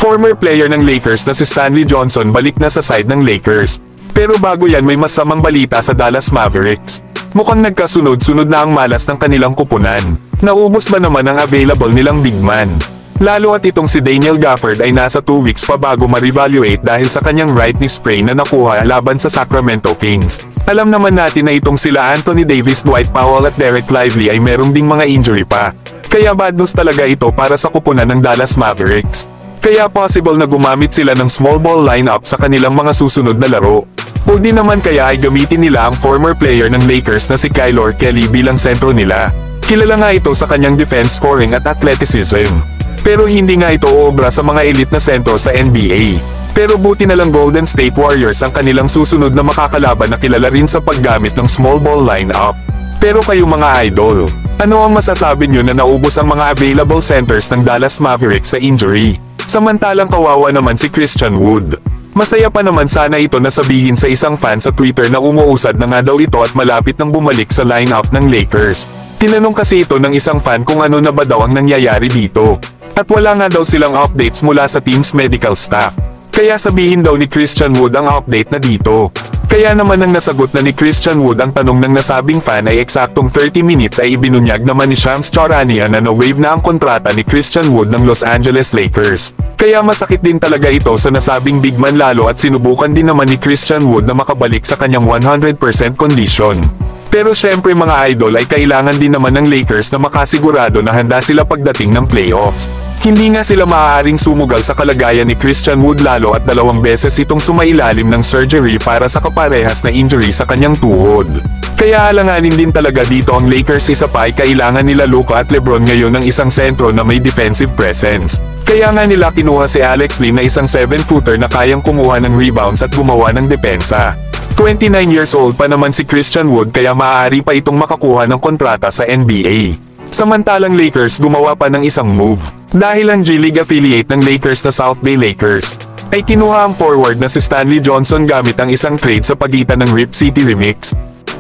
Former player ng Lakers na si Stanley Johnson balik na sa side ng Lakers. Pero bago yan may masamang balita sa Dallas Mavericks. Mukhang nagkasunod-sunod na ang malas ng kanilang kupunan. Naubos ba naman ang available nilang big man? Lalo at itong si Daniel Gafford ay nasa 2 weeks pa bago ma-revaluate dahil sa kanyang right knee sprain na nakuha laban sa Sacramento Kings. Alam naman natin na itong sila Anthony Davis, Dwight Powell at Derek Lively ay merong ding mga injury pa. Kaya bad news talaga ito para sa kupunan ng Dallas Mavericks. Kaya possible na gumamit sila ng small ball lineup sa kanilang mga susunod na laro. O di naman kaya ay gamitin nila ang former player ng Lakers na si Kyle Kelly bilang sentro nila. Kilala nga ito sa kanyang defense scoring at athleticism. Pero hindi nga ito uobra sa mga elite na sentro sa NBA. Pero buti na lang Golden State Warriors ang kanilang susunod na makakalaban na kilala rin sa paggamit ng small ball lineup. Pero kayo mga idol, ano ang masasabi nyo na naubos ang mga available centers ng Dallas Mavericks sa injury? Samantalang kawawa naman si Christian Wood. Masaya pa naman sana ito na sabihin sa isang fan sa Twitter na umuusad na nga daw ito at malapit nang bumalik sa lineup ng Lakers. Tinanong kasi ito ng isang fan kung ano na ba daw ang nangyayari dito. At wala nga daw silang updates mula sa team's medical staff. Kaya sabihin daw ni Christian Wood ang update na dito. Kaya naman nang nasagot na ni Christian Wood ang tanong ng nasabing fan ay eksaktong 30 minutes ay ibinunyag naman ni Shams Charania na na-waive na ang kontrata ni Christian Wood ng Los Angeles Lakers. Kaya masakit din talaga ito sa nasabing big man lalo at sinubukan din naman ni Christian Wood na makabalik sa kanyang 100% condition. Pero syempre mga idol ay kailangan din naman ng Lakers na makasigurado na handa sila pagdating ng playoffs. Hindi nga sila maaaring sumugal sa kalagayan ni Christian Wood lalo at 2 beses itong sumailalim ng surgery para sa kaparehas na injury sa kanyang tuhod. Kaya alanganin din talaga dito ang Lakers, isa pa ay kailangan nila Luka at LeBron ngayon ng isang sentro na may defensive presence. Kaya nga nila kinuha si Alex Len na isang 7-footer na kayang kumuha ng rebounds at gumawa ng depensa. 29 years old pa naman si Christian Wood kaya maaari pa itong makakuha ng kontrata sa NBA. Samantalang Lakers gumawa pa ng isang move. Dahil ang G-League affiliate ng Lakers na South Bay Lakers ay kinuha ang forward na si Stanley Johnson gamit ang isang trade sa pagitan ng Rip City Remix,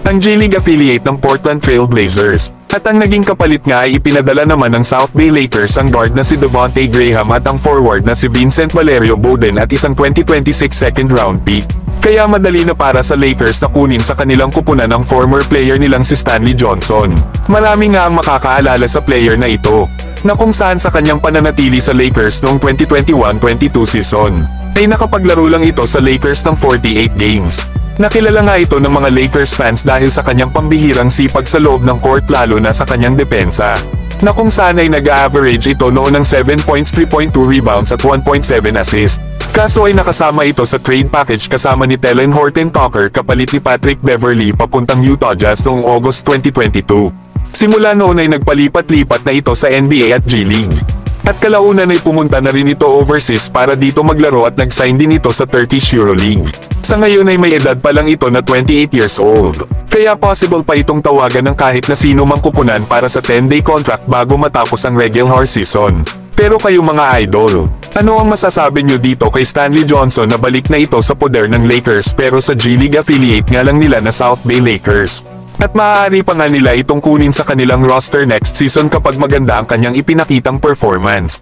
ang G-League affiliate ng Portland Trail Blazers. At ang naging kapalit nga ay ipinadala naman ng South Bay Lakers ang guard na si Devonte Graham at ang forward na si Vincent Valerio Bowden at isang 2026 second round pick. Kaya madali na para sa Lakers na kunin sa kanilang kupunan ang former player nilang si Stanley Johnson. Marami nga ang makakaalala sa player na ito, na kung saan sa kanyang pananatili sa Lakers noong 2021-22 season, ay nakapaglaro lang ito sa Lakers ng 48 games. Nakilala nga ito ng mga Lakers fans dahil sa kanyang pambihirang sipag sa loob ng court lalo na sa kanyang depensa, na kung saan ay nag-average ito noon ng 7 points, 3.2 rebounds at 1.7 assist. Kaso ay nakasama ito sa trade package kasama ni Talen Horton-Tucker kapalit ni Patrick Beverley papuntang Utah Jazz noong August 2022. Simula noon ay nagpalipat-lipat na ito sa NBA at G-League. At kalaunan ay pumunta na rin ito overseas para dito maglaro at nag-sign din ito sa Turkish EuroLeague. Sa ngayon ay may edad pa lang ito na 28 years old. Kaya possible pa itong tawagan ng kahit na sino mang kupunan para sa 10-day contract bago matapos ang regular season. Pero kayo mga idol, ano ang masasabi nyo dito kay Stanley Johnson na balik na ito sa poder ng Lakers pero sa G-League affiliate nga lang nila na South Bay Lakers? At maaari pa nga nila itong kunin sa kanilang roster next season kapag maganda ang kanyang ipinakitang performance.